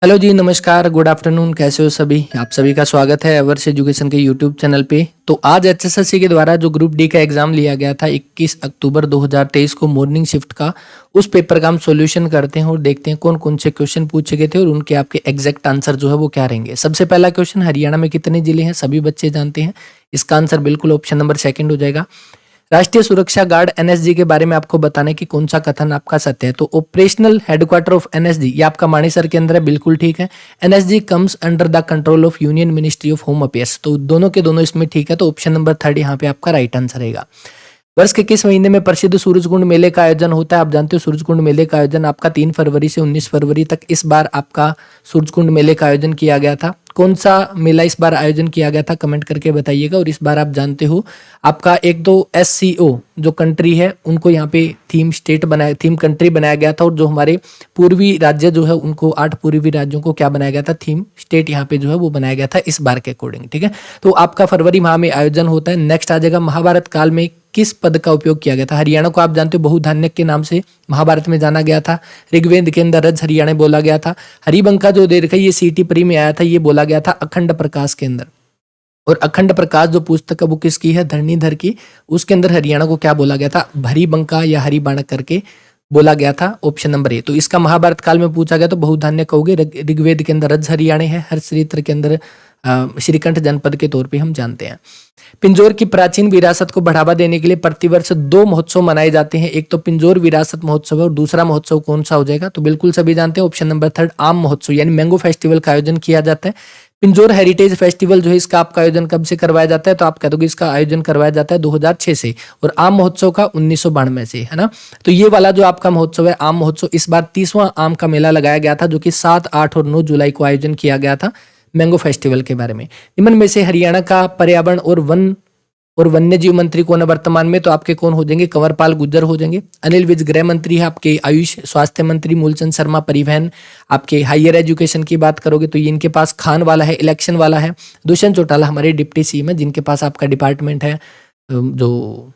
Hello जी, नमस्कार, good afternoon. कैसे हो सभी? आप सभी का स्वागत है एवर्स एजुकेशन के यूट्यूब चैनल पे। तो आज एचएसएससी के द्वारा जो ग्रुप डी का एग्जाम लिया गया था 21 अक्टूबर 2023 को मॉर्निंग शिफ्ट का, उस पेपर का हम सॉल्यूशन करते हैं और देखते हैं कौन कौन से क्वेश्चन पूछे गए थे और उनके आपके एग्जैक्ट आंसर जो है वो क्या रहेंगे। सबसे पहला क्वेश्चन, हरियाणा में कितने जिले हैं? सभी बच्चे जानते हैं। इसका आंसर बिल्कुल ऑप्शन नंबर सेकंड हो जाएगा। राष्ट्रीय सुरक्षा गार्ड एनएसजी के बारे में आपको बताना है कि कौन सा कथन आपका सत्य है। तो ऑपरेशनल हेडक्वार्टर ऑफ एनएसजी ये आपका मानेसर के अंदर है, बिल्कुल ठीक है। NSG comes under the control of union ministry of home affairs, तो दोनों के दोनों इसमें ठीक है। तो ऑप्शन नंबर थर्ड यहाँ पे आपका राइट आंसर रहेगा। वर्ष के किस महीने में प्रसिद्ध सूरजकुंड मेले का आयोजन होता है? आप जानते हो सूरजकुंड मेले का आयोजन आपका 3 फरवरी से 19 फरवरी तक इस बार आपका सूरजकुंड मेले का आयोजन किया गया था। कौन सा मेला इस बार आयोजन किया गया था? कमेंट करके बताइएगा। और इस बार आप जानते हो आपका एक तो एससीओ जो कंट्री है उनको यहाँ पे थीम कंट्री बनाया गया था, और जो हमारे पूर्वी राज्य जो है उनको 8 पूर्वी राज्यों को क्या बनाया गया था? थीम स्टेट यहाँ पे जो है वो बनाया गया था इस बार के अकॉर्डिंग, ठीक है। तो आपका फरवरी माह में आयोजन होता है। नेक्स्ट आ जाएगा, महाभारत काल में किस पद का उपयोग किया गया था? हरियाणा को आप जानते हो बहुधान्यक के नाम से महाभारत में जाना गया था। ऋग्वेद के अंदर रज हरियाणा बोला गया था। हरिबंका जो दे रखा है ये सीटी प्री में आया था, ये बोला गया था अखंड प्रकाश के अंदर। और अखंड प्रकाश जो पुस्तक है वो किसकी है? धरणीधर की। उसके अंदर हरियाणा को क्या बोला गया था? हरिबंका या हरिबाणक करके बोला गया था। Option number A. तो इसका महाभारत काल में पूछा गया तो बहुधान्य कहोगे। ऋग्वेद के अंदर रज हरियाणा है, हर्षचरित्र के अंदर श्रीकंठ जनपद के तौर पे हम जानते हैं। पिंजौर की प्राचीन विरासत को बढ़ावा देने के लिए प्रतिवर्ष 2 महोत्सव मनाए जाते हैं। एक तो पिंजौर विरासत महोत्सव है और दूसरा महोत्सव कौन सा हो जाएगा? तो बिल्कुल सभी जानते हैं ऑप्शन नंबर थर्ड, आम महोत्सव यानी मैंगो फेस्टिवल का आयोजन किया जाता है। पिंजौर हेरिटेज फेस्टिवल जो है इसका आपका आयोजन कब से करवाया जाता है? तो आप कह दोगे इसका आयोजन करवाया जाता है 2006 से, और आम महोत्सव का 1992 से, है ना। तो ये वाला जो आपका महोत्सव है आम महोत्सव, इस बार 30वां आम का मेला लगाया गया था जो कि 7, 8 और 9 जुलाई को आयोजन किया गया था मैंगो फेस्टिवल के बारे में। निम्न में से हरियाणा का पर्यावरण और वन्य जीव मंत्री कौन है वर्तमान में? तो आपके कौन हो जाएंगे? कंवरपाल गुर्जर हो जाएंगे। अनिल विज गृह मंत्री है आपके। आयुष स्वास्थ्य मंत्री मूलचंद शर्मा परिवहन। आपके हायर एजुकेशन की बात करोगे तो ये इनके पास खान वाला है, इलेक्शन वाला है। दुष्यंत चौटाला हमारे डिप्टी सीएम है जिनके पास आपका डिपार्टमेंट है, जो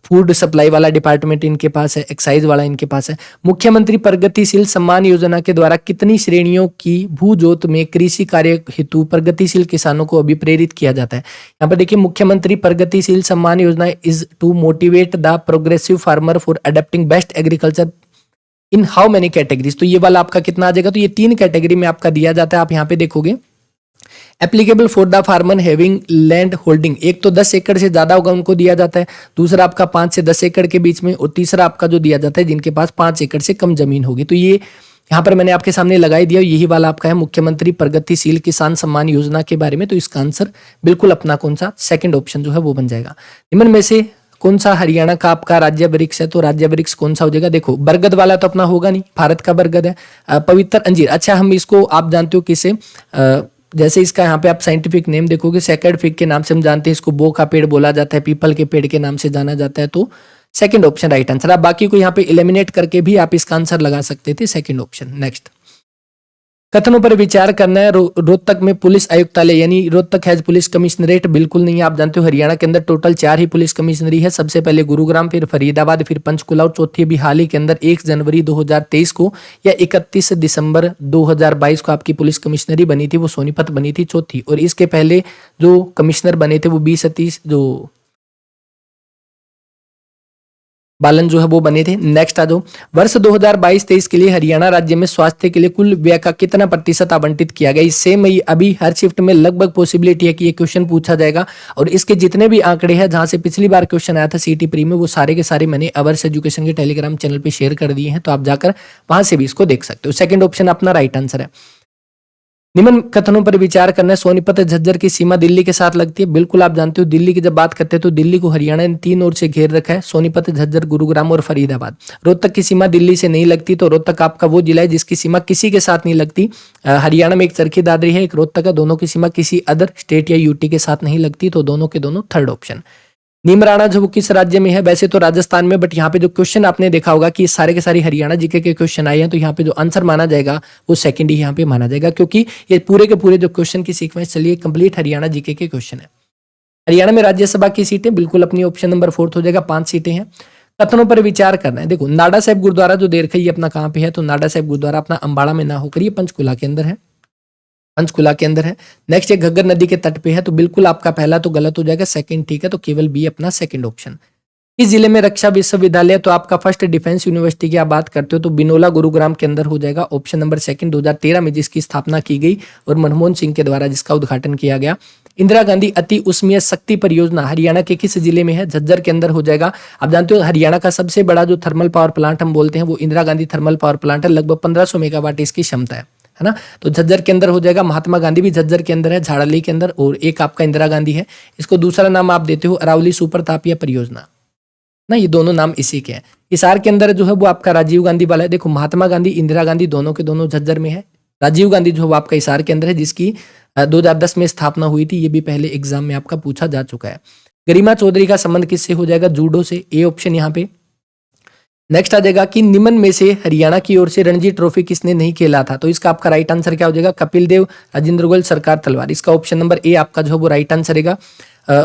फूड सप्लाई वाला डिपार्टमेंट इनके पास है, एक्साइज वाला इनके पास है। मुख्यमंत्री प्रगतिशील सम्मान योजना के द्वारा कितनी श्रेणियों की भू जोत में कृषि कार्य हेतु प्रगतिशील किसानों को अभिप्रेरित किया जाता है? यहाँ पर देखिए, मुख्यमंत्री Pragatisheel Samman Yojana is to motivate the progressive farmer for adapting best agriculture in how many categories. तो ये वाला आपका कितना आ जाएगा? तो ये 3 कैटेगरी में आपका दिया जाता है। आप यहाँ पे देखोगे applicable for the farmer having land holding, एक तो 10 एकड़ से ज्यादा होगा उनको दिया जाता है, दूसरा आपका 5 से 10 एकड़ के बीच में, और तीसरा आपका जो दिया जाता है जिनके पास 5 एकड़ से कम जमीन होगी। तो ये यहाँ पर मैंने आपके सामने लगाई दिया, यही वाला आपका है मुख्यमंत्री प्रगतिशील किसान सम्मान योजना के बारे में। तो इसका आंसर बिल्कुल अपना कौन सा? सेकंड ऑप्शन जो है वो बन जाएगा। निम्न में से कौन सा हरियाणा का आपका राज्य वृक्ष है? तो राज्य वृक्ष कौन सा हो जाएगा? देखो, बरगद वाला तो अपना होगा नहीं, भारत का बरगद है। पवित्र अंजीर, अच्छा हम इसको आप जानते हो किसे, जैसे इसका यहाँ पे आप साइंटिफिक नेम देखोगे सेकेंड फिग के नाम से हम जानते हैं, इसको बो का पेड़ बोला जाता है, पीपल के पेड़ के नाम से जाना जाता है। तो सेकंड ऑप्शन राइट आंसर। आप बाकी को यहाँ पे एलिमिनेट करके भी आप इसका आंसर लगा सकते थे, सेकंड ऑप्शन। नेक्स्ट, कथनों पर विचार करना है। रोहतक में पुलिस आयुक्तालय यानी रोहतक हैज पुलिस कमिश्नरेट, बिल्कुल नहीं है। आप जानते हो हरियाणा के अंदर टोटल 4 ही पुलिस कमिश्नरी है। सबसे पहले गुरुग्राम, फिर फरीदाबाद, फिर पंचकुला, और चौथी भी हाल ही के अंदर 1 जनवरी 2023 को या 31 दिसंबर 2022 को आपकी पुलिस कमिश्नरी बनी थी, वो सोनीपत बनी थी चौथी। और इसके पहले जो कमिश्नर बने थे वो 20 सतीश जो बालन जो है वो बने थे। नेक्स्ट आ जाओ, वर्ष 2022-23 के लिए हरियाणा राज्य में स्वास्थ्य के लिए कुल व्यय का कितना प्रतिशत आवंटित किया गया? इससे में अभी हर शिफ्ट में लगभग पॉसिबिलिटी है कि ये क्वेश्चन पूछा जाएगा, और इसके जितने भी आंकड़े हैं जहां से पिछली बार क्वेश्चन आया था सीटी प्री में, वो सारे के सारे मैंने अवर्स एजुकेशन के टेलीग्राम चैनल पर शेयर कर दिए हैं, तो आप जाकर वहां से भी इसको देख सकते हो। सेकंड ऑप्शन अपना राइट आंसर है। निम्न कथनों पर विचार करना है। सोनीपत झज्जर की सीमा दिल्ली के साथ लगती है, बिल्कुल आप जानते हो। दिल्ली की जब बात करते हैं तो दिल्ली को हरियाणा ने 3 ओर से घेर रखा है, सोनीपत, झज्जर, गुरुग्राम और फरीदाबाद। रोहतक की सीमा दिल्ली से नहीं लगती, तो रोहतक आपका वो जिला है जिसकी सीमा किसी के साथ नहीं लगती। हरियाणा में एक चरखी दादरी है, एक रोहतक है, दोनों की सीमा किसी अदर स्टेट या यूटी के साथ नहीं लगती, तो दोनों के दोनों थर्ड ऑप्शन। नीमराणा जो किस राज्य में है? वैसे तो राजस्थान में, बट यहाँ पे जो क्वेश्चन आपने देखा होगा कि सारे के सारे हरियाणा जीके के क्वेश्चन आए हैं, तो यहाँ पे जो आंसर माना जाएगा वो सेकंड ही यहाँ पे माना जाएगा, क्योंकि ये पूरे के पूरे जो क्वेश्चन की सीक्वेंस चलिए कंप्लीट हरियाणा जीके के क्वेश्चन है। हरियाणा में राज्यसभा की सीटें बिल्कुल अपनी ऑप्शन नंबर 4 हो जाएगा, 5 सीटें हैं। कथनों पर विचार करना है। देखो नाडा साहिब गुरुद्वारा जो दे रखा है ये अपना कहाँ पे है, तो नाडा साहिब गुरुद्वारा अपना अंबाड़ा में ना होकर ये पंचकुला के अंदर है, पंचकुला के अंदर है। नेक्स्ट ये घग्गर नदी के तट पे है, तो बिल्कुल आपका पहला तो गलत हो जाएगा, सेकंड ठीक है, तो केवल बी अपना सेकंड ऑप्शन। इस जिले में रक्षा विश्वविद्यालय, तो आपका फर्स्ट डिफेंस यूनिवर्सिटी की आप बात करते हो तो बिनोला गुरुग्राम के अंदर हो जाएगा, ऑप्शन नंबर सेकंड 2013 में जिसकी स्थापना की गई और मनमोहन सिंह के द्वारा जिसका उद्घाटन किया गया। इंदिरा गांधी अति उष्मीय शक्ति परियोजना हरियाणा के किस जिले में है, झज्जर के अंदर हो जाएगा। आप जानते हो हरियाणा का सबसे बड़ा जो थर्मल पावर प्लांट हम बोलते हैं वो Indira Gandhi thermal power plant है, लगभग 1500 मेगावाट इसकी क्षमता है ना, तो झज्जर के अंदर हो जाएगा। महात्मा गांधी भी झज्जर के अंदर है, झाड़ली के अंदर, और एक आपका इंदिरा गांधी है, इसको दूसरा नाम आप देते हो अरावली सुपर तापीय परियोजना ना, ये दोनों नाम इसी के हैं। हिसार के अंदर जो है वो आपका राजीव गांधी वाला है। देखो महात्मा गांधी इंदिरा गांधी दोनों के दोनों झज्जर में है, राजीव गांधी जो है वो आपका हिसार के अंदर है जिसकी 2010 में स्थापना हुई थी, ये भी पहले एग्जाम में आपका पूछा जा चुका है। गरिमा चौधरी का संबंध किससे हो जाएगा, जूडो से, ए ऑप्शन यहाँ पे। नेक्स्ट आ जाएगा कि निम्न में से हरियाणा की ओर से रणजी ट्रॉफी किसने नहीं खेला था, तो इसका आपका राइट आंसर क्या हो जाएगा, कपिल देव, राजेंद्र गोयल, सरकार तलवार, इसका ऑप्शन नंबर ए आपका जो है वो राइट आंसर रहेगा।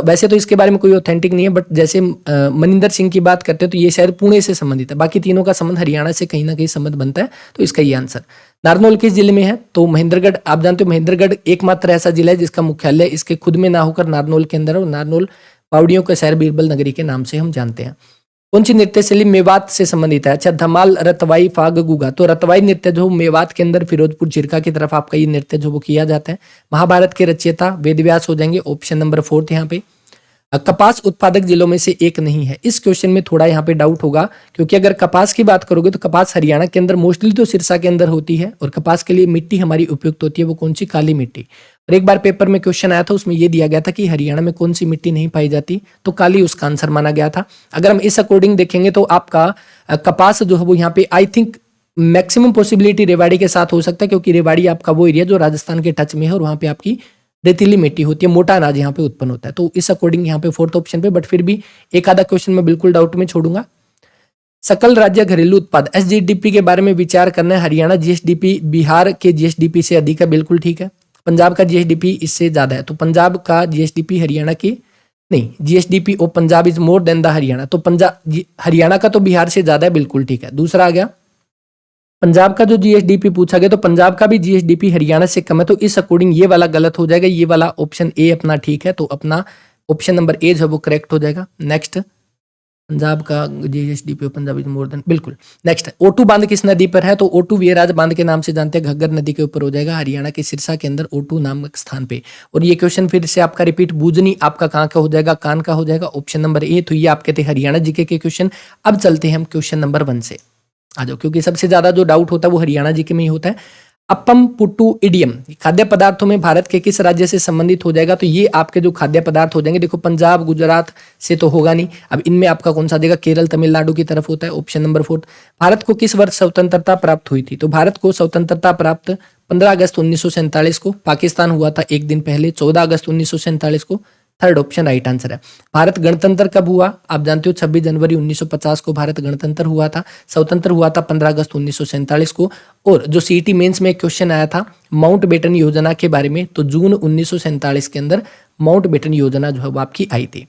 वैसे तो इसके बारे में कोई ऑथेंटिक नहीं है, बट जैसे मनिंदर सिंह की बात करते हैं तो ये शायद पुणे से संबंधित है, बाकी तीनों का संबंध हरियाणा से कहीं ना कहीं संबंध बनता है, तो इसका ये आंसर। नारनौल किस जिले में है, तो महेंद्रगढ़, आप जानते हो महेंद्रगढ़ एकमात्र ऐसा जिला है जिसका मुख्यालय इसके खुद में ना होकर नारनौल के अंदर, और नारनौल पावड़ियों के शहर बीरबल नगरी के नाम से हम जानते हैं। कौन सी नृत्य शैली मेवात से संबंधित है, अच्छा धमाल, रतवाई, फाग, गुगा, तो रतवाई नृत्य जो मेवात के अंदर फिरोजपुर चिरका की तरफ आपका ये नृत्य जो वो किया जाता है। महाभारत के रचयिता वेदव्यास हो जाएंगे, ऑप्शन नंबर 4 यहाँ पे। कपास उत्पादक जिलों में से एक नहीं है, इस क्वेश्चन में थोड़ा यहाँ पे डाउट होगा, क्योंकि अगर कपास की बात करोगे तो कपास हरियाणा के अंदर मोस्टली तो सिरसा के अंदर होती है, और कपास के लिए मिट्टी हमारी उपयुक्त होती है वो कौन सी, काली मिट्टी। और एक बार पेपर में क्वेश्चन आया था उसमें ये दिया गया था कि हरियाणा में कौन सी मिट्टी नहीं पाई जाती, तो काली उसका आंसर माना गया था। अगर हम इस अकॉर्डिंग देखेंगे तो आपका कपास जो है वो यहाँ पे I think maximum possibility Rewari के साथ हो सकता है, क्योंकि रेवाड़ी आपका वो एरिया जो राजस्थान के टच में है और वहां पे आपकी रेतीली मिट्टी होती है, मोटा अनाज यहाँ पे उत्पन्न होता है, तो इस अकॉर्डिंग यहाँ पे 4th ऑप्शन पे। बट फिर भी एक आधा क्वेश्चन में बिल्कुल डाउट में छोड़ूंगा। सकल राज्य घरेलू उत्पाद एसजीडीपी के बारे में विचार करना है। हरियाणा जीएसडीपी बिहार के जीएसडीपी से अधिक है, बिल्कुल ठीक है। पंजाब का जीएसडीपी इससे ज्यादा है, तो पंजाब का जीएसडीपी हरियाणा की नहीं, जीएसडीपी और Punjab is more than the Haryana, तो पंजाब हरियाणा का तो बिहार से ज्यादा है, बिल्कुल ठीक है। दूसरा आ गया पंजाब का जो जीएसडीपी पूछा गया, तो पंजाब का भी जीएसडीपी हरियाणा से कम है, तो इस अकॉर्डिंग ये वाला गलत हो जाएगा, ये वाला ऑप्शन ए अपना ठीक है, तो अपना ऑप्शन नंबर ए जो वो करेक्ट हो जाएगा। नेक्स्ट पंजाब का GSDP Punjab is more than, बिल्कुल। नेक्स्ट ओटू बांध किस नदी पर है, तो ओटू वीरराज बांध के नाम से जानते हैं, घग्गर नदी के ऊपर हो जाएगा, हरियाणा के सिरसा के अंदर ओटू नामक स्थान पे। और ये क्वेश्चन फिर से आपका रिपीट, बुजनी आपका कहाँ का हो जाएगा, कान का हो जाएगा, ऑप्शन नंबर ए। तो ये आपके थे हरियाणा जीके के क्वेश्चन। अब चलते हैं हम क्वेश्चन नंबर 1 से, आ जाओ, क्योंकि सबसे ज्यादा जो डाउट होता है वो हरियाणा जी के में ही होता है। अपम पुट्टू इडियम खाद्य पदार्थों में भारत के किस राज्य से संबंधित हो जाएगा, तो ये आपके जो खाद्य पदार्थ हो जाएंगे, देखो पंजाब गुजरात से तो होगा नहीं, अब इनमें आपका कौन सा आ जाएगा, केरल तमिलनाडु की तरफ होता है, ऑप्शन नंबर 4। भारत को किस वर्ष स्वतंत्रता प्राप्त हुई थी, तो भारत को स्वतंत्रता प्राप्त 15 अगस्त 1947 को, पाकिस्तान हुआ था एक दिन पहले 14 अगस्त 1947 को, थर्ड ऑप्शन राइट आंसर है। भारत गणतंत्र कब हुआ, आप जानते हो 26 जनवरी 1950 को भारत गणतंत्र हुआ था, स्वतंत्र हुआ था 15 अगस्त 1947 को। और जो सीईटी मेंस में एक क्वेश्चन आया था माउंट बेटन योजना के बारे में, तो जून 1947 के अंदर माउंट बेटन योजना जो है वो आपकी आई थी।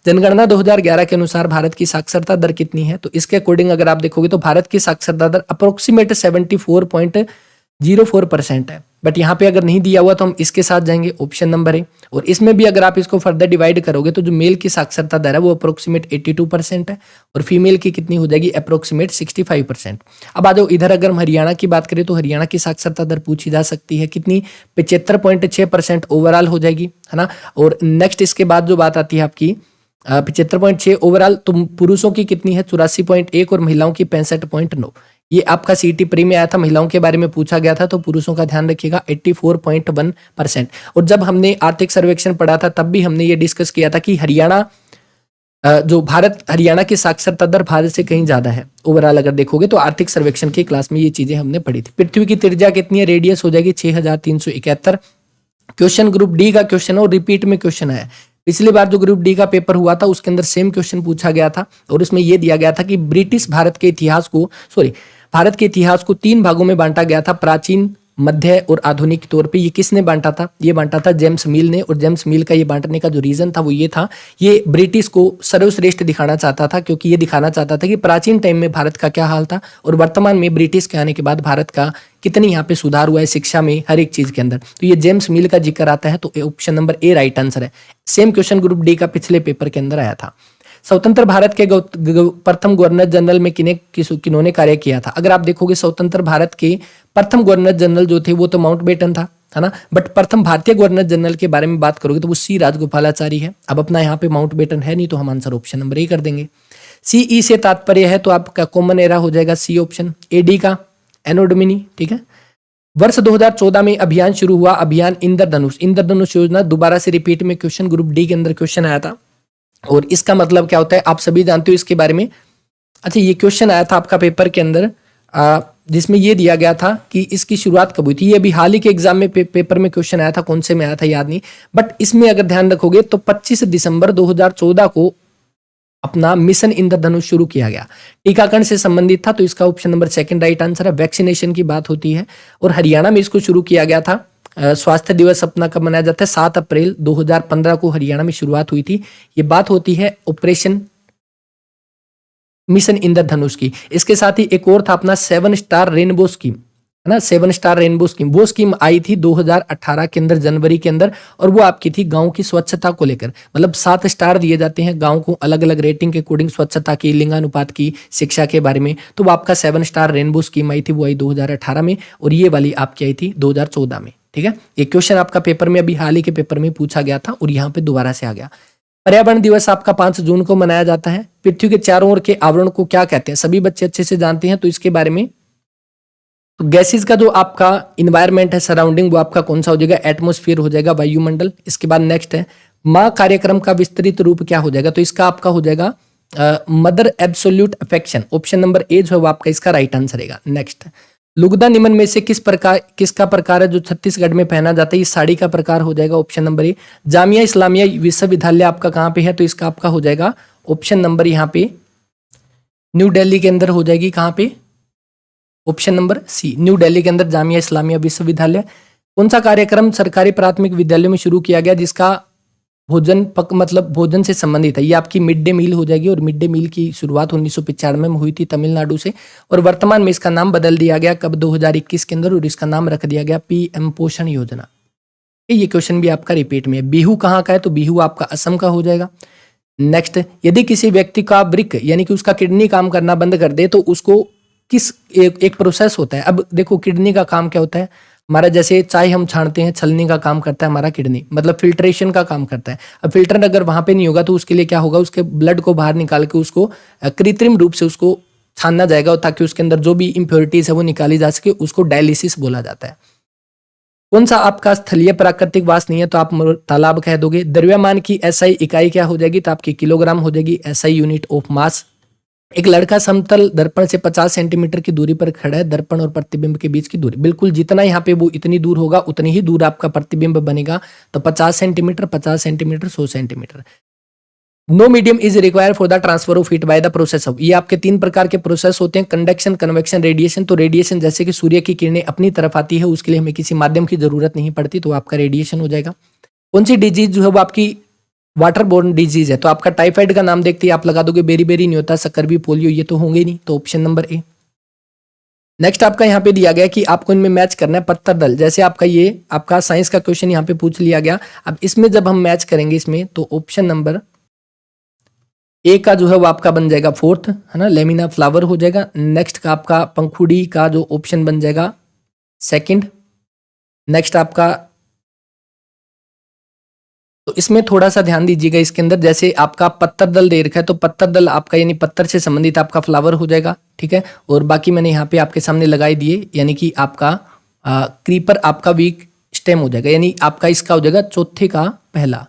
जनगणना 2011 के अनुसार भारत की साक्षरता दर कितनी है, तो इसके अकॉर्डिंग अगर आप देखोगे तो भारत की साक्षरता दर अप्रोक्सीमेट 74.04% है, बट यहाँ पे अगर नहीं दिया हुआ तो हम इसके साथ जाएंगे, ऑप्शन नंबर ए। और इसमें भी अगर आप इसको फर्दर डिवाइड करोगे तो जो मेल की साक्षरता दर है वो अप्रोक्सीमेट 82% है, और फीमेल की कितनी हो जाएगी, अप्रोक्सीमेट 65%। अब आ जाओ इधर, अगर हम हरियाणा की बात करें तो हरियाणा की साक्षरता दर पूछी जा सकती है कितनी, 75.6% ओवरऑल हो जाएगी, है ना। और नेक्स्ट इसके बाद जो बात आती है आपकी 75.6 ओवरऑल, तो पुरुषों की कितनी है 84.1 और महिलाओं की 65.9। ये आपका सीटी प्री में आया था, महिलाओं के बारे में पूछा गया था, तो पुरुषों का ध्यान रखिएगा 84.1%। और जब हमने आर्थिक सर्वेक्षण पढ़ा था तब भी हमने ये डिस्कस किया था कि हरियाणा जो हरियाणा की साक्षरता दर भारत से कहीं ज्यादा है ओवरऑल, अगर देखोगे तो आर्थिक सर्वेक्षण की क्लास में ये चीजें हमने पढ़ी थी। पृथ्वी की त्रिज्या कितनी है, रेडियस हो जाएगी 6371। क्वेश्चन ग्रुप डी का क्वेश्चन और रिपीट में क्वेश्चन है, पिछली बार जो ग्रुप डी का पेपर हुआ था उसके अंदर सेम क्वेश्चन पूछा गया था, और उसमें यह दिया गया था कि भारत के इतिहास को 3 भागों में बांटा गया था, प्राचीन, मध्य और आधुनिक तौर पे ये किसने बांटा था? ये बांटा था जेम्स मिल ने। और जेम्स मिल का ये बांटने का जो रीजन था वो ये था, ये ब्रिटिश को सर्वश्रेष्ठ दिखाना चाहता था, क्योंकि ये दिखाना चाहता था कि प्राचीन टाइम में भारत का क्या हाल था और वर्तमान में ब्रिटिश के आने के बाद भारत का कितनी यहाँ पे सुधार हुआ है शिक्षा में, हर एक चीज के अंदर। तो ये जेम्स मिल का जिक्र आता है, तो option number A right answer है। सेम क्वेश्चन ग्रुप डी का पिछले पेपर के अंदर आया था। स्वतंत्र भारत के प्रथम गवर्नर जनरल में किन्होंने कार्य किया था? अगर आप देखोगे स्वतंत्र भारत के प्रथम गवर्नर जनरल जो थे वो तो माउंटबेटन था, है ना। बट प्रथम भारतीय गवर्नर जनरल के बारे में बात करोगे तो वो सी राजगोपालाचारी है। अब अपना यहाँ पे माउंटबेटन है नहीं, तो हम आंसर ऑप्शन नंबर ए कर देंगे। सीई से तात्पर्य है तो आपका कॉमन एरा हो जाएगा सी ऑप्शन। एडी का एनोडोमिनी, ठीक है। वर्ष 2014 में अभियान शुरू हुआ, अभियान इंद्रधनुष। इंद्रधनुष योजना दोबारा से रिपीट में क्वेश्चन ग्रुप डी के अंदर क्वेश्चन आया था, और इसका मतलब क्या होता है आप सभी जानते हो इसके बारे में। अच्छा, ये क्वेश्चन आया था आपका पेपर के अंदर, जिसमें ये दिया गया था कि इसकी शुरुआत कब हुई थी। ये अभी हाल ही के एग्जाम में पेपर में क्वेश्चन आया था, कौन से में आया था याद नहीं, बट इसमें अगर ध्यान रखोगे तो 25 दिसंबर 2014 को अपना मिशन इंद्रधनुष शुरू किया गया। टीकाकरण से संबंधित था, तो इसका option number second right answer है। वैक्सीनेशन की बात होती है, और हरियाणा में इसको शुरू किया गया था। स्वास्थ्य दिवस अपना कब मनाया जाता है? 7 अप्रैल 2015 को हरियाणा में शुरुआत हुई थी। ये बात होती है ऑपरेशन मिशन इंद्रधनुष की। इसके साथ ही एक और था अपना 7 स्टार रेनबो स्कीम, है ना। 7 स्टार रेनबो स्कीम, वो स्कीम आई थी 2018 के अंदर, जनवरी के अंदर, और वो आपकी थी गांव की स्वच्छता को लेकर। मतलब 7 स्टार दिए जाते हैं गांव को अलग अलग रेटिंग के अकॉर्डिंग, स्वच्छता की, लिंगानुपात की, शिक्षा के बारे में। तो वो आपका 7 स्टार रेनबो स्कीम आई थी, वो आई 2018 में, और ये वाली आपकी आई थी 2014 में, ठीक है। ये क्वेश्चन आपका पेपर में अभी हाल ही के पेपर में पूछा गया था, और यहाँ पे दोबारा से आ गया। पर्यावरण दिवस आपका 5 जून को मनाया जाता है। पृथ्वी के चारों ओर के आवरण को क्या कहते हैं? सभी बच्चे अच्छे से जानते हैं, तो इसके बारे में, तो गैसेस का जो आपका इन्वायरमेंट है, सराउंडिंग, वो आपका कौन सा हो जाएगा? एटमॉस्फेयर हो जाएगा, वायुमंडल। इसके बाद नेक्स्ट है माँ कार्यक्रम का विस्तृत रूप क्या हो जाएगा? तो इसका आपका हो जाएगा mother absolute affection. Option number A जो है वो आपका इसका राइट आंसर रहेगा। नेक्स्ट, लुगदा निमन में से किसका प्रकार है जो छत्तीसगढ़ में पहना जाता है? ये साड़ी का प्रकार हो जाएगा, option number A. Jamia Islamia विश्वविद्यालय आपका कहाँ पे है? तो इसका आपका हो जाएगा ऑप्शन नंबर यहाँ पे न्यू दिल्ली के अंदर हो जाएगी। कहाँ पे? Option number C, new Delhi के अंदर जामिया इस्लामिया विश्वविद्यालय। कौन सा कार्यक्रम सरकारी प्राथमिक विद्यालयों में शुरू किया गया जिसका भोजन मतलब भोजन से संबंधित है? ये आपकी मिड डे मील हो जाएगी, और मिड डे मील की शुरुआत 1995 में हुई थी तमिलनाडु से, और वर्तमान में इसका नाम बदल दिया गया कब? 2021 के अंदर, और इसका नाम रख दिया गया पीएम पोषण योजना। ये क्वेश्चन भी आपका रिपीट में है। बिहू कहाँ का है? तो बिहू आपका असम का हो जाएगा। नेक्स्ट, यदि किसी व्यक्ति का वृक्क यानी कि उसका किडनी काम करना बंद कर दे तो उसको किस एक प्रोसेस होता है। अब देखो किडनी का काम क्या होता है हमारा, जैसे चाय हम छानते हैं, छलनी का काम करता है हमारा किडनी, मतलब फिल्ट्रेशन का काम करता है। अब फिल्टर अगर वहां पे नहीं होगा तो उसके लिए क्या होगा? उसके ब्लड को बाहर निकाल के उसको कृत्रिम रूप से उसको छानना जाएगा, ताकि उसके अंदर जो भी इम्प्योरिटीज है वो निकाली जा सके। उसको डायलिसिस बोला जाता है। कौन सा आपका स्थलीय प्राकृतिक वास नहीं है? तो आप तालाब कह दोगे। द्रव्यमान की एसआई इकाई क्या हो जाएगी? तो आपकी किलोग्राम हो जाएगी, एसआई यूनिट ऑफ मास। एक लड़का समतल दर्पण से 50 सेंटीमीटर की दूरी पर खड़ा है। दर्पण और प्रतिबिंब के बीच की दूरी बिल्कुल जितना यहाँ पे वो इतनी दूर होगा उतनी ही दूर आपका प्रतिबिंब बनेगा। तो 50 centimetre, 50 centimetre, 100 centimetre. No medium is require for the transfer of heat by the process of. ये आपके 3 प्रकार के प्रोसेस होते हैं, कंडक्शन, कन्वेक्शन, रेडिएशन। तो रेडिएशन जैसे कि सूर्य की किरणें अपनी तरफ आती है, उसके लिए हमें किसी माध्यम की जरूरत नहीं पड़ती, तो आपका रेडिएशन हो जाएगा। कौन सी डिजीज जो है वो आपकी वाटर बोर्न डिजीज है? तो आपका टाइफाइड का नाम देखते ही आप लगा दोगे बेरी बेरी नहीं होता, सकरवी, पोलियो, ये तो होंगे नहीं, तो ऑप्शन नंबर ए। नेक्स्ट आपका यहाँ पे दिया गया कि आपको इनमें मैच करना है पत्थर दल। जैसे आपका ये आपका साइंस का क्वेश्चन यहाँ पे पूछ लिया गया। अब इसमें जब हम मैच करेंगे इसमें, तो ऑप्शन नंबर ए का जो है वो आपका बन जाएगा 4th, है ना, लेमिना फ्लावर हो जाएगा। नेक्स्ट का आपका पंखुड़ी का जो ऑप्शन बन जाएगा 2nd। नेक्स्ट आपका, तो इसमें थोड़ा सा ध्यान दीजिएगा इसके अंदर, जैसे आपका पत्थर दल दे रखा है तो पत्थर दल आपका यानी पत्थर से संबंधित आपका फ्लावर हो जाएगा, ठीक है। और बाकी मैंने यहाँ पे आपके सामने लगाई दिए, यानी कि आपका क्रीपर आपका वीक स्टेम हो जाएगा, यानी आपका इसका हो जाएगा चौथे का पहला।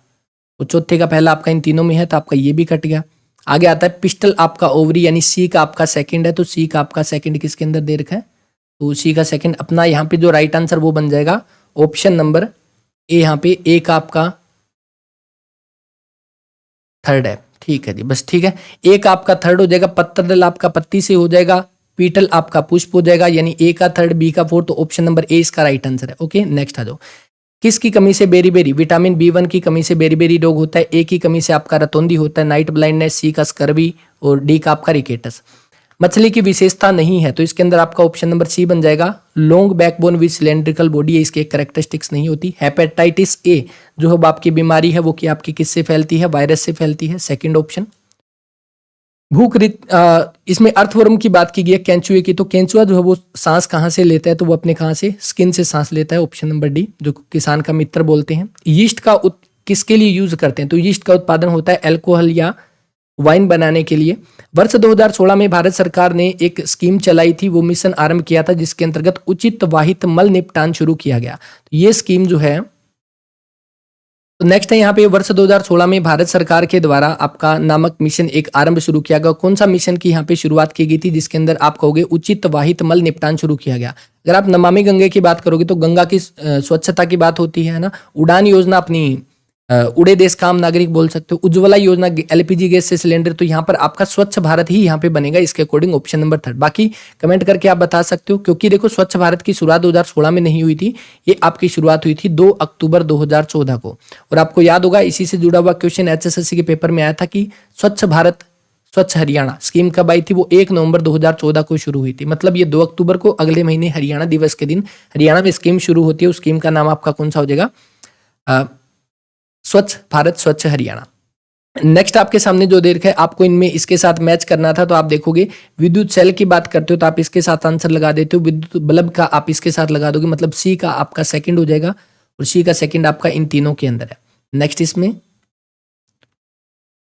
तो चौथे का पहला आपका इन तीनों में है, तो आपका ये भी कट गया। आगे आता है पिस्टल आपका ओवरी, यानी सी का आपका 2nd है, तो सी का आपका 2nd किसके अंदर दे रखा है? तो सी का 2nd अपना यहाँ पे जो राइट आंसर वो बन जाएगा ऑप्शन नंबर ए। यहाँ पे ए का आपका 3rd है, ठीक है जी, बस ठीक है। एक आपका 3rd हो जाएगा। पत्थर दल आपका पत्ती से हो जाएगा, पीटल आपका पुष्प हो जाएगा, यानी ए का थर्ड, बी का फोर्थ, तो ऑप्शन नंबर ए इसका राइट आंसर है। ओके, नेक्स्ट आ जाओ। किसकी कमी से बेरी-बेरी? विटामिन बी1 की कमी से बेरी-बेरी रोग होता है, ए की कमी से आपका रतौंधी होता है, नाइट ब्लाइंडनेस, सी का स्कर्वी और डी का आपका रिकेटस। मछली की विशेषता नहीं है, तो इसके अंदर आपका ऑप्शन नंबर सी बन जाएगा, long backbone with cylindrical body है, इसकी एक कैरेक्टरिस्टिक्स नहीं होती। हेपेटाइटिस ए जो है आपकी बीमारी है वो कि आपकी किससे फैलती है? वायरस से फैलती है, सेकंड ऑप्शन। इसमें अर्थवर्म की बात की गई है केंचुए की, तो केंचुआ जो है वो सांस कहाँ से लेता है? तो वो अपने कहाँ से? स्किन से सांस लेता है, ऑप्शन नंबर डी, जो किसान का मित्र बोलते हैं। यीस्ट का किसके लिए यूज करते हैं? तो यीस्ट का उत्पादन होता है अल्कोहल या वाइन बनाने के लिए। वर्ष 2016 में भारत सरकार ने एक स्कीम चलाई थी, वो मिशन आरंभ किया था, जिसके अंतर्गत उचित वाहित मल निपटान शुरू किया गया। तो ये स्कीम जो है, तो नेक्स्ट है यहाँ पे वर्ष 2016 में भारत सरकार के द्वारा आपका नामक मिशन एक आरंभ शुरू किया गया। कौन सा मिशन की यहाँ पे शुरुआत की गई थी? जिसके अंदर आप कहोगे उचित वाहित मल निपटान शुरू किया गया। अगर आप नमामि गंगे की बात करोगे तो गंगा की स्वच्छता की बात होती है ना। उड़ान योजना अपनी उड़े देश का आम नागरिक बोल सकते हो। उज्ज्वला योजना एलपीजी गैस से सिलेंडर, तो यहाँ पर आपका स्वच्छ भारत ही यहाँ पे बनेगा इसके अकॉर्डिंग, ऑप्शन नंबर थर्ड। बाकी कमेंट करके आप बता सकते हो, क्योंकि देखो स्वच्छ भारत की शुरुआत 2016 में नहीं हुई थी, ये आपकी शुरुआत हुई थी 2 अक्टूबर 2014 को। और आपको याद होगा इसी से जुड़ा हुआ क्वेश्चन एचएसएससी के पेपर में आया था कि स्वच्छ भारत स्वच्छ हरियाणा स्कीम कब आई थी? वो 1 नवंबर 2014 को शुरू हुई थी। मतलब ये 2 अक्टूबर को अगले महीने हरियाणा दिवस के दिन हरियाणा में स्कीम शुरू होती है। उस स्कीम का नाम आपका कौन सा हो जाएगा? स्वच्छ भारत स्वच्छ हरियाणा। नेक्स्ट आपके सामने जो दे रखा है, आपको इनमें इसके साथ मैच करना था, तो आप देखोगे विद्युत सेल की बात करते हो तो आप इसके साथ आंसर लगा देते हो, विद्युत बल्ब का आप इसके साथ लगा दोगे, मतलब सी का आपका सेकंड हो जाएगा और सी का सेकंड आपका इन तीनों के अंदर है। नेक्स्ट इसमें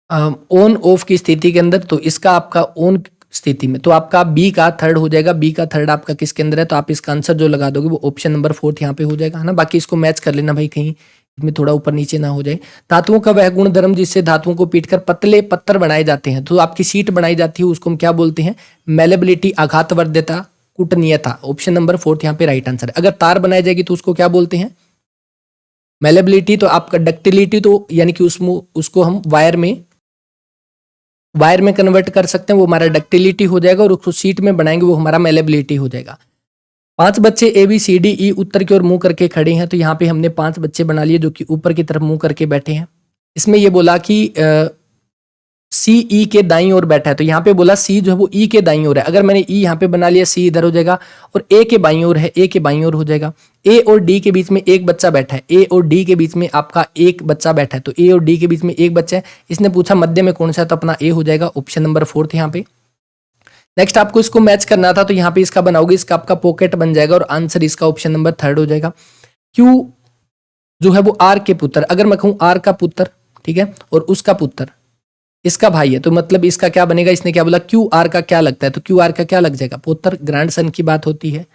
ऑन ऑफ की स्थिति के अंदर, तो इसका आपका ऑन स्थिति में, तो आपका बी का थर्ड हो जाएगा। बी का थर्ड आपका किसके अंदर है? तो आप इसका आंसर जो लगा दोगे वो ऑप्शन नंबर फोर्थ यहाँ पे हो जाएगा, है ना। बाकी इसको मैच कर लेना भाई, कहीं इसमें थोड़ा ऊपर नीचे ना हो जाए। धातुओं का वह गुण धर्म जिससे धातुओं को पीटकर पतले पत्थर बनाए जाते हैं, तो आपकी शीट बनाई जाती है, उसको हम क्या बोलते हैं? मेलेबिलिटी, आघातवर्ध्यता, कुटनीयता, ऑप्शन नंबर फोर्थ यहाँ पे राइट आंसर है। अगर तार बनाई जाएगी तो उसको क्या बोलते हैं? मेलेबिलिटी। तो आपका डक्टिलिटी, तो यानी कि उसको हम वायर में कन्वर्ट कर सकते हैं, वो हमारा डक्टिलिटी हो जाएगा, और उसको शीट में बनाएंगे वो हमारा मेलेबिलिटी हो जाएगा। 5 बच्चे ABCDE उत्तर की ओर मुंह करके खड़े हैं, तो यहाँ पे हमने 5 बच्चे बना लिए जो कि ऊपर की तरफ मुंह करके बैठे हैं। इसमें ये बोला कि CE के दाईं ओर बैठा है, तो यहाँ पे बोला C जो है वो E के दाईं ओर है। अगर मैंने E यहाँ पे बना लिया, C इधर हो जाएगा, और A के बाईं ओर है, A के बाईं ओर हो जाएगा। A और D के बीच में एक बच्चा बैठा है, A और D के बीच में आपका एक बच्चा बैठा है, तो A और D के बीच में एक बच्चा है। इसने पूछा मध्य में कौन सा है, तो अपना A हो जाएगा, ऑप्शन नंबर फोर्थ यहाँ पे। नेक्स्ट आपको इसको मैच करना था, तो यहाँ पे इसका बनाओगे, इसका आपका पॉकेट बन जाएगा, और आंसर इसका ऑप्शन नंबर थर्ड हो जाएगा। Q जो है वो R के पुत्र, अगर मैं कहूँ R का पुत्र, ठीक है, और उसका पुत्र इसका भाई है, तो मतलब इसका क्या बनेगा? इसने क्या बोला? QR का क्या लगता है, तो QR का क्या लग जाएगा? पुत्र, ग्रैंडसन की बात होती है।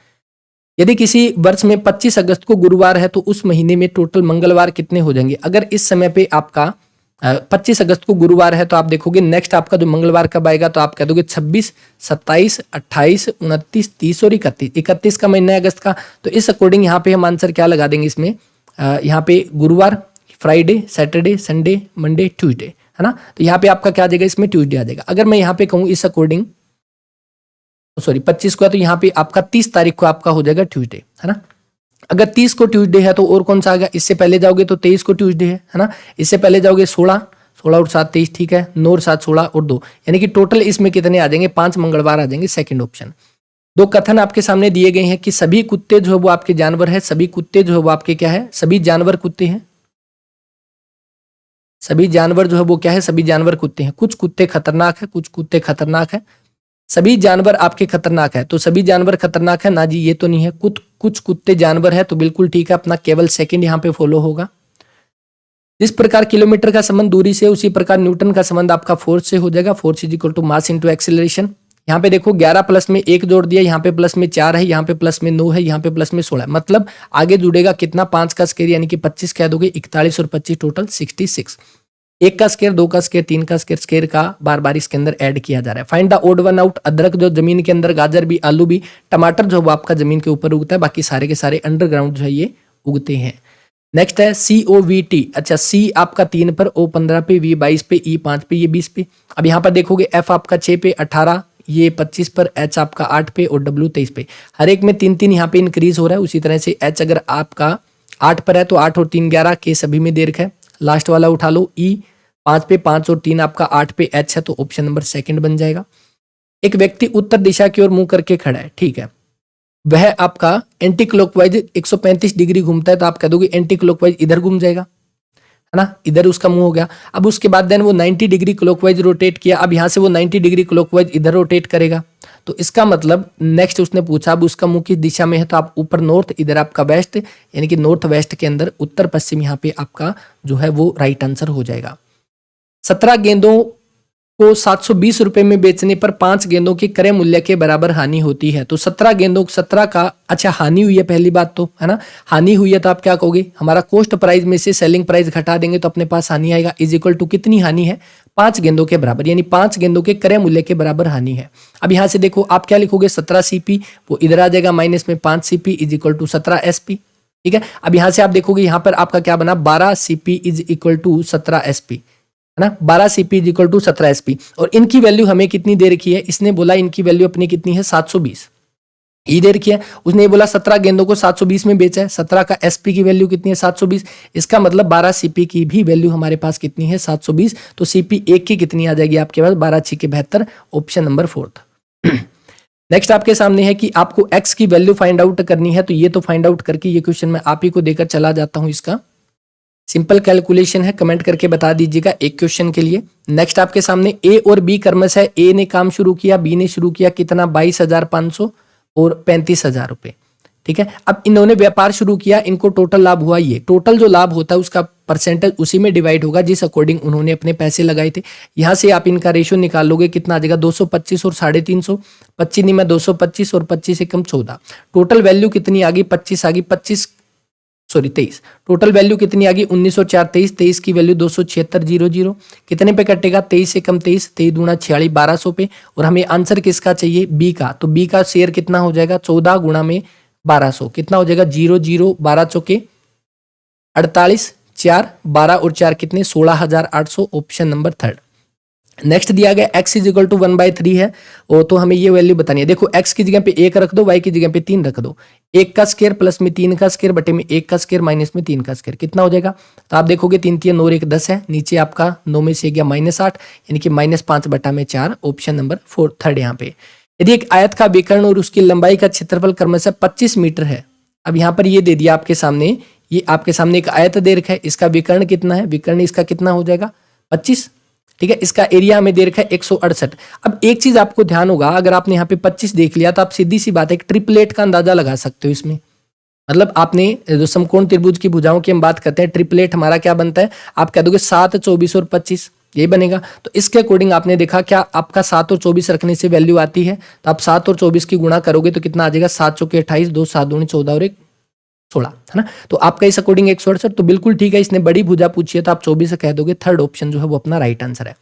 यदि किसी वर्ष में 25 अगस्त को गुरुवार है, तो उस महीने में टोटल मंगलवार कितने हो जाएंगे? अगर इस समय पे आपका 25 अगस्त को गुरुवार है, तो आप देखोगे नेक्स्ट आपका जो मंगलवार कब आएगा, तो आप कह दोगे 26, 27, 28, 29, 30 और 31। 31 का महीना है अगस्त का, तो इस अकॉर्डिंग यहाँ पे हम आंसर क्या लगा देंगे इसमें? यहाँ पे गुरुवार, Friday, Saturday, Sunday, Monday, Tuesday, है ना। तो यहाँ पे आपका क्या आ जाएगा? इसमें ट्यूसडे आ जाएगा। अगर मैं यहाँ पे कहूँ इस अकॉर्डिंग, सॉरी 25 को है, तो यहाँ पे आपका 30 तारीख को आपका हो जाएगा ट्यूसडे, है ना। अगर 30 को ट्यूसडे है तो और कौन सा आ गया? इससे पहले जाओगे तो 23 को ट्यूसडे है ना। इससे पहले जाओगे 16 और 7 23, ठीक है, 9 और 7 16 और 2, यानी कि टोटल इसमें कितने आ जाएंगे? 5 मंगलवार आ जाएंगे, सेकंड ऑप्शन। 2 कथन आपके सामने दिए गए हैं कि सभी कुत्ते जो है वो आपके जानवर है, सभी कुत्ते जो है वो आपके क्या है? सभी जानवर कुत्ते हैं। सभी जानवर जो है वो क्या है? सभी जानवर कुत्ते हैं। कुछ कुत्ते खतरनाक है, कुछ कुत्ते खतरनाक है, सभी जानवर आपके खतरनाक है, तो सभी जानवर खतरनाक है ना जी, ये तो नहीं है। कुछ कुत्ते जानवर है, तो बिल्कुल ठीक है, अपना केवल सेकंड यहाँ पे फॉलो होगा। जिस प्रकार किलोमीटर का संबंध दूरी से, उसी प्रकार न्यूटन का संबंध आपका फोर्स से हो जाएगा। Force is equal to mass into acceleration. यहाँ पे देखो 11 प्लस में 1 जोड़ दिया, यहाँ पे प्लस में 4 है, यहाँ पे प्लस में 9 है, यहाँ पे प्लस में 16 है, मतलब आगे जुड़ेगा कितना? 5 का स्क्वायर यानी कि 25 कह दोगे, 41 और 25 टोटल 66। 1 का स्क्वायर, 2 का स्क्वायर, 3 का स्क्वायर, स्क्वायर का बार बार इसके अंदर ऐड किया जा रहा है। Find the odd one out. अदरक जो जमीन के अंदर, गाजर भी, आलू भी, टमाटर जो वो आपका जमीन के ऊपर उगता है, बाकी सारे के सारे अंडरग्राउंड जो है ये उगते हैं। नेक्स्ट है COVT। अच्छा, C आपका 3 पर, O 15 पे, V 22 पे, E 5 पे, ये 20 पे। अब यहाँ पर देखोगे F आपका 6 पे, 18, ये 25 पर, H आपका 8 पे और W 23 पे। हर एक में 3-3 यहाँ पे इंक्रीज हो रहा है। उसी तरह से H अगर आपका 8 पर है तो 8 और 3 11, के सभी में दे रखा है। लास्ट वाला उठा लो, E 5 पे, 5 और 3 आपका 8 पे H है, तो ऑप्शन नंबर सेकंड बन जाएगा। एक व्यक्ति उत्तर दिशा की ओर मुंह करके खड़ा है, ठीक है, वह आपका एंटी क्लॉकवाइज 135 डिग्री घूमता है, तो आप कह दोगे एंटी क्लॉकवाइज इधर घूम जाएगा, है ना, इधर उसका मुंह हो गया। अब उसके बाद देन वो 90 डिग्री क्लॉकवाइज रोटेट किया, अब यहां से वो 90 डिग्री क्लॉकवाइज इधर रोटेट करेगा, तो इसका मतलब नेक्स्ट उसने पूछा अब उसका मुंह किस दिशा में है, तो आप ऊपर नॉर्थ, इधर आपका वेस्ट, यानी कि नॉर्थ वेस्ट के अंदर उत्तर पश्चिम यहाँ पे आपका जो है वो राइट आंसर हो जाएगा। 17 गेंदों को 720 रुपए में बेचने पर 5 गेंदों की क्रय मूल्य के बराबर हानि होती है। तो 17 गेंदों, 17 का, अच्छा हानि हुई है पहली बात तो, है ना, हानि हुई है तो आप क्या कहोगे, हमारा कॉस्ट प्राइस में से सेलिंग प्राइस घटा देंगे तो अपने पास हानि आएगा, इज इक्वल टू कितनी हानि है, 5 गेंदों के बराबर, यानी 5 गेंदों के क्रय मूल्य के बराबर हानि है। अब यहां से देखो आप क्या लिखोगे, 17 CP, वो इधर आ जाएगा माइनस में 5 CP is equal to 17 SP, ठीक है। अब यहां से आप देखोगे यहां पर आपका क्या बना, 12 CP is equal to 17 SP, है ना, 12 CP is equal to 17 SP, और इनकी वैल्यू हमें कितनी दे रखी है, इसने बोला इनकी वैल्यू अपनी कितनी है 720, ये दे रखी है, उसने बोला 17 गेंदों को 720 में बेचा है, 17 का SP की वैल्यू कितनी है 720, इसका मतलब 12 CP की भी वैल्यू हमारे पास कितनी है 720, तो CP 1 की कितनी आ जाएगी आपके पास 12 6 के 72, ऑप्शन नंबर 4। नेक्स्ट आपके सामने है कि आपको x की वैल्यू फाइंड आउट करनी है, तो ये तो फाइंड आउट करके ये क्वेश्चन मैं आप ही को देकर चला जाता हूं, इसका सिंपल कैलकुलेशन है, कमेंट करके बता दीजिएगा एक क्वेश्चन के लिए। नेक्स्ट आपके सामने ए और बी क्रमश है, ए ने काम शुरू किया, बी ने शुरू किया कितना 22,500 और 35,000 रुपए, ठीक है। अब इन्होंने व्यापार शुरू किया, इनको टोटल लाभ हुआ, ये टोटल जो लाभ होता है उसका परसेंटेज उसी में डिवाइड होगा जिस अकॉर्डिंग उन्होंने अपने पैसे लगाए थे। यहां से आप इनका रेशियो निकाल लोगे, कितना आ जाएगा 225 और 350, 25 में 225 और 25 से कम 14, टोटल वैल्यू कितनी आ गई 25 आ गई, 23, टोटल वैल्यू कितनी आ गई 1904, 23 की वैल्यू 276,000, कितने पे कटेगा 23 से कम 23, 23 दूना 46, 1200 पे, और हमें आंसर किसका चाहिए बी का, तो बी का शेयर कितना हो जाएगा 14 गुणा में 1200, कितना हो जाएगा 00, 12 चौके 48, 4 12 और 4 कितने 16,800, ऑप्शन नंबर 3। नेक्स्ट दिया गया x इज इक्वल टू 1/3 है, और तो हमें ये वैल्यू बतानी है। देखो x की जगह पे 1 रख दो, y की जगह पे 3 रख दो, 1 का स्क्वायर प्लस में 3 का स्क्वायर बटे में 1 का स्क्वायर माइनस में 3 का स्क्वायर, कितना हो जाएगा, तो आप देखोगे 3 3 9 1 10 है, नीचे आपका 9 में से गया -8, यानी कि -5 बटा में 4, ऑप्शन नंबर 4 3 यहाँ पे। यदि एक आयत का विकर्ण और उसकी लंबाई का क्षेत्रफल क्रमशः 25 मीटर है, अब यहाँ पर ये दे दिया आपके सामने, ये आपके सामने एक आयत दे रखा है, इसका विकर्ण कितना है, विकर्ण इसका कितना हो जाएगा 25, ठीक है। इसका एरिया हमें दे रखा है 168। अब एक चीज आपको ध्यान होगा, अगर आपने यहाँ पे 25 देख लिया तो आप सीधी सी बात है ट्रिपलेट का अंदाजा लगा सकते हो इसमें, मतलब आपने जो समकोण त्रिभुज की भुजाओं की हम बात करते हैं, ट्रिपलेट हमारा क्या बनता है, आप कह दोगे 7 24 और 25, ये बनेगा। तो इसके अकॉर्डिंग आपने देखा क्या आपका 7 और 24 रखने से वैल्यू आती है, तो आप 7 और 24 की गुणा करोगे तो कितना आ जाएगा 7 चौके 28, 2 7 दूनी 14 और 1 16, है ना। तो आपका इस अकॉर्डिंग 168, तो बिल्कुल ठीक है, इसने बड़ी भुजा पूछी है तो आप 24 से कह दोगे, थर्ड ऑप्शन जो है वो अपना राइट आंसर है।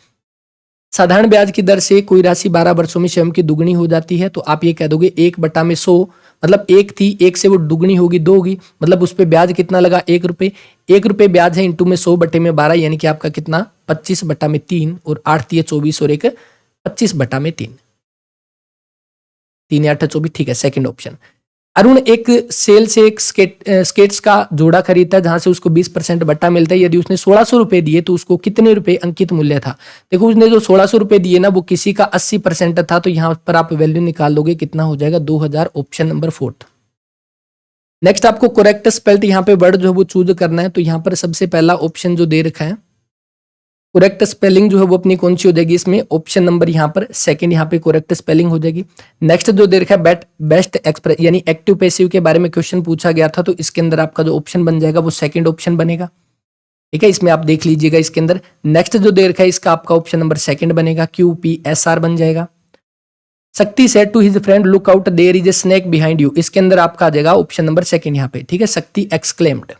साधारण ब्याज की दर से कोई राशि 12 वर्षों में स्वयं की दुगनी हो जाती है, तो आप ये कह दोगे 1/100, मतलब 1 थी 1 से वो दुगनी होगी 2 होगी, मतलब उस पर ब्याज कितना लगा 1 रुपये, 1 रुपये ब्याज है इंटू में 100 बटे में 12, यानी कि आपका कितना 25 बटा में 3, और 8 3 24 और 1 25 बटा में 3, 3 8 24, ठीक है, सेकंड ऑप्शन। अरुण एक सेल से एक स्केट्स का जोड़ा खरीदता है जहां से उसको 20% बट्टा मिलता है, यदि उसने 1600 रुपए दिए तो उसको कितने रुपए अंकित मूल्य था। देखो उसने जो 1600 रुपए दिए ना वो किसी का 80% था, तो यहां पर आप वैल्यू निकाल लोगे, कितना हो जाएगा 2000, ऑप्शन नंबर 4। नेक्स्ट आपको करेक्ट स्पेल्ड यहाँ पे वर्ड जो है वो चूज करना है, तो यहाँ पर सबसे पहला ऑप्शन जो दे रखा है करेक्ट स्पेलिंग जो है वो अपनी कौन सी हो जाएगी इसमें, ऑप्शन नंबर यहाँ पर सेकंड, यहाँ पे करेक्ट स्पेलिंग हो जाएगी। नेक्स्ट जो दे रखा है बेस्ट एक्सप्रेस यानी एक्टिव पैसिव के बारे में क्वेश्चन पूछा गया था, तो इसके अंदर आपका जो ऑप्शन बन जाएगा वो सेकंड ऑप्शन बनेगा, ठीक है, इसमें आप देख लीजिएगा इसके अंदर। नेक्स्ट जो दे रखा है इसका आपका ऑप्शन नंबर सेकंड बनेगा, QPSR बन जाएगा। Shakti said to his friend look out there is a snake behind you, इसके अंदर आपका आ जाएगा ऑप्शन नंबर सेकंड यहाँ पे, ठीक है, शक्ति एक्सक्लेम्ड।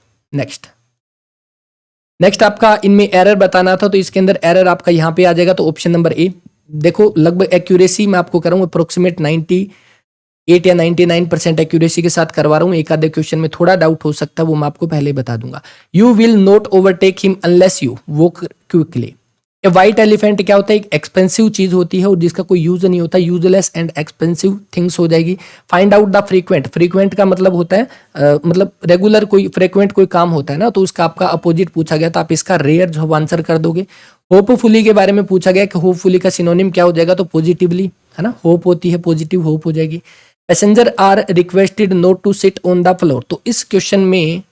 नेक्स्ट आपका इनमें एरर बताना था, तो इसके अंदर एरर आपका यहाँ पे आ जाएगा, तो ऑप्शन नंबर ए। देखो लगभग एक्यूरेसी मैं आपको करूँ अप्रोक्सीमेट 98 या 99% एक्यूरेसी के साथ करवा रहा हूँ, एक आधे क्वेश्चन में थोड़ा डाउट हो सकता है, वो मैं आपको पहले बता दूंगा। You will not overtake him unless you walk quickly, A white elephant क्या होता है, एक एक्सपेंसिव चीज होती है और जिसका कोई यूज नहीं होता, यूजलेस एंड एक्सपेंसिव थिंग्स हो जाएगी। Find out the frequent, frequent का मतलब होता है मतलब रेगुलर, कोई फ्रीक्वेंट कोई काम होता है ना, तो उसका आपका अपोजिट पूछा गया, तो आप इसका रेयर जो आंसर कर दोगे। होपफुली के बारे में पूछा गया कि होपफुली का सिनोनिम क्या हो जाएगा, तो पॉजिटिवली, है ना, होप होती है, पॉजिटिव होप हो जाएगी। Passenger are requested not to sit on the floor, तो इस क्वेश्चन में,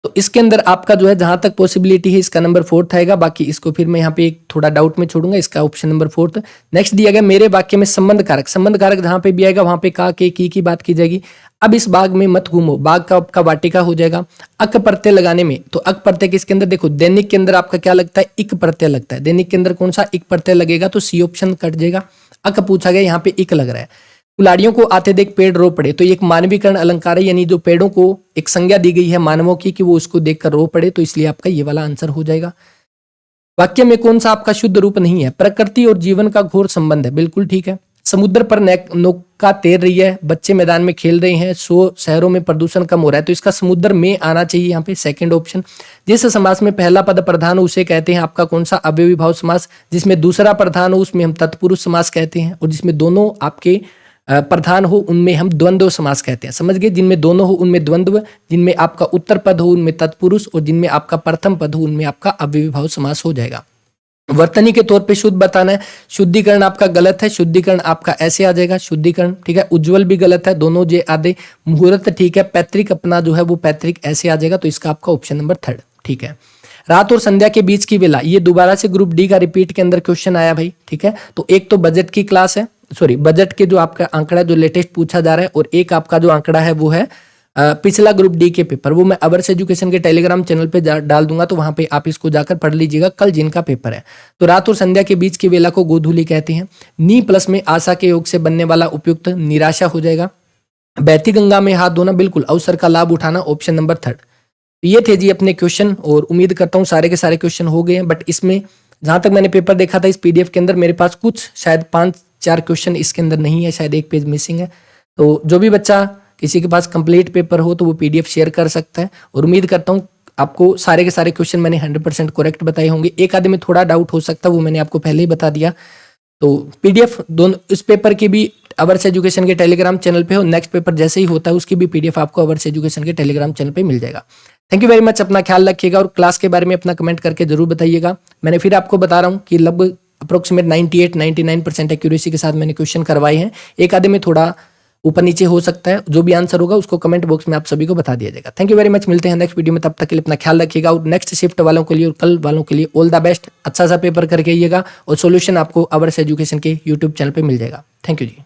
तो इसके अंदर आपका जो है जहां तक पॉसिबिलिटी है इसका नंबर 4th आएगा, बाकी इसको फिर मैं यहाँ पे एक थोड़ा डाउट में छोड़ूंगा, इसका ऑप्शन नंबर 4th। नेक्स्ट दिया गया मेरे वाक्य में संबंध कारक, संबंध कारक जहां पे भी आएगा वहां पे का के की बात की जाएगी। अब इस बाग में मत घूमो, बाग का आपका वाटिका हो जाएगा। अक प्रत्यय लगाने में, तो अक प्रत्यय किसके अंदर, देखो दैनिक के अंदर आपका क्या लगता है, इक प्रत्यय लगता है। दैनिक के अंदर कौन सा इक प्रत्यय लगेगा, तो सी ऑप्शन कट जाएगा। अक पूछा गया, यहाँ पे इक लग रहा है। कुल्हाड़ियों को आते देख पेड़ रो पड़े, तो ये एक मानवीकरण अलंकार है, यानी जो पेड़ों को एक संज्ञा दी गई है मानवों की कि वो उसको देखकर रो पड़े, तो इसलिए आपका ये वाला आंसर हो जाएगा। वाक्य में कौन सा आपका शुद्ध रूप नहीं है, प्रकृति और जीवन का घोर संबंध है, बिल्कुल ठीक है। समुद्र पर नौका तैर रही है, बच्चे मैदान में खेल रहे हैं, शहरों में प्रदूषण कम हो रहा है, तो इसका समुद्र में आना चाहिए यहाँ पे, सेकंड ऑप्शन। जिस समास में पहला पद प्रधान हो उसे कहते हैं आपका कौन सा, अव्ययी भाव समास। जिसमें दूसरा प्रधान हो उसमें हम तत्पुरुष समास कहते हैं, और जिसमें दोनों आपके प्रधान हो उनमें हम द्वंद्व समास कहते हैं, समझ गए। जिनमें दोनों हो उनमें द्वंद्व, जिनमें आपका उत्तर पद हो उनमें तत्पुरुष, और जिनमें आपका प्रथम पद हो उनमें आपका अव्ययी भाव समास हो जाएगा। वर्तनी के तौर पे शुद्ध बताना है, शुद्धिकरण आपका गलत है, शुद्धिकरण आपका ऐसे आ जाएगा, शुद्धिकरण ठीक है। उज्जवल भी गलत है, दोनों जे आधे। मुहूर्त ठीक है, पैतृक अपना जो है वो पैतृक ऐसे आ जाएगा, तो इसका आपका ऑप्शन नंबर 3 ठीक है। रात और संध्या के बीच की वेला, ये दोबारा से ग्रुप डी का रिपीट के अंदर क्वेश्चन आया भाई, ठीक है। तो एक तो बजट की क्लास है, सॉरी बजट के जो आपका आंकड़ा जो लेटेस्ट पूछा जा रहा है, और एक आपका जो आंकड़ा है वो है पिछला ग्रुप डी के पेपर, वो मैं अवर्स एजुकेशन के टेलीग्राम चैनल पे डाल दूंगा, तो वहां पे आप इसको जाकर पढ़ लीजिएगा कल जिनका पेपर है। तो रात और संध्या के बीच की वेला को गोधूली कहते हैं। नी प्लस में आशा के योग से बनने वाला उपयुक्त निराशा हो जाएगा। बहती गंगा में हाथ धोना, बिल्कुल अवसर का लाभ उठाना, ऑप्शन नंबर 3। ये थे जी अपने क्वेश्चन, और उम्मीद करता हूँ सारे के सारे क्वेश्चन हो गए हैं। बट इसमें जहां तक मैंने पेपर देखा था इस पीडीएफ के अंदर मेरे पास कुछ शायद 5-4 क्वेश्चन इसके अंदर नहीं है, शायद एक पेज मिसिंग है। तो जो भी बच्चा किसी के पास कंप्लीट पेपर हो तो वो पीडीएफ शेयर कर सकता है, और उम्मीद करता हूँ आपको सारे के सारे क्वेश्चन मैंने 100% करेक्ट बताए होंगे। एक आधे में थोड़ा डाउट हो सकता है, वो मैंने आपको पहले ही बता दिया। तो पीडीएफ दोनों इस पेपर की भी अवर्स एजुकेशन के टेलीग्राम चैनल पे हो, नेक्स्ट पेपर जैसे ही होता है उसकी भी पीडीएफ आपको अवर्स एजुकेशन के टेलीग्राम चैनल पे मिल जाएगा। थैंक यू वेरी मच, अपना ख्याल रखिएगा, और क्लास के बारे में अपना कमेंट करके जरूर बताइएगा। मैंने फिर आपको बता रहा हूँ कि लगभग अप्रोक्सीमेट 98-99% एक्यूरेसी के साथ मैंने क्वेश्चन करवाए हैं। एक आधे में थोड़ा ऊपर नीचे हो सकता है, जो भी आंसर होगा उसको कमेंट बॉक्स में आप सभी को बता दिया जाएगा। थैंक यू वेरी मच, मिलते हैं नेक्स्ट वीडियो में, तब तक के लिए अपना ख्याल रखिएगा, और नेक्स्ट शिफ्ट वालों के लिए और कल वालों के लिए ऑल द बेस्ट। अच्छा सा पेपर करके आइएगा, और सॉल्यूशन आपको अवर्स एजुकेशन के यूट्यूब चैनल पे मिल जाएगा। Thank you ji.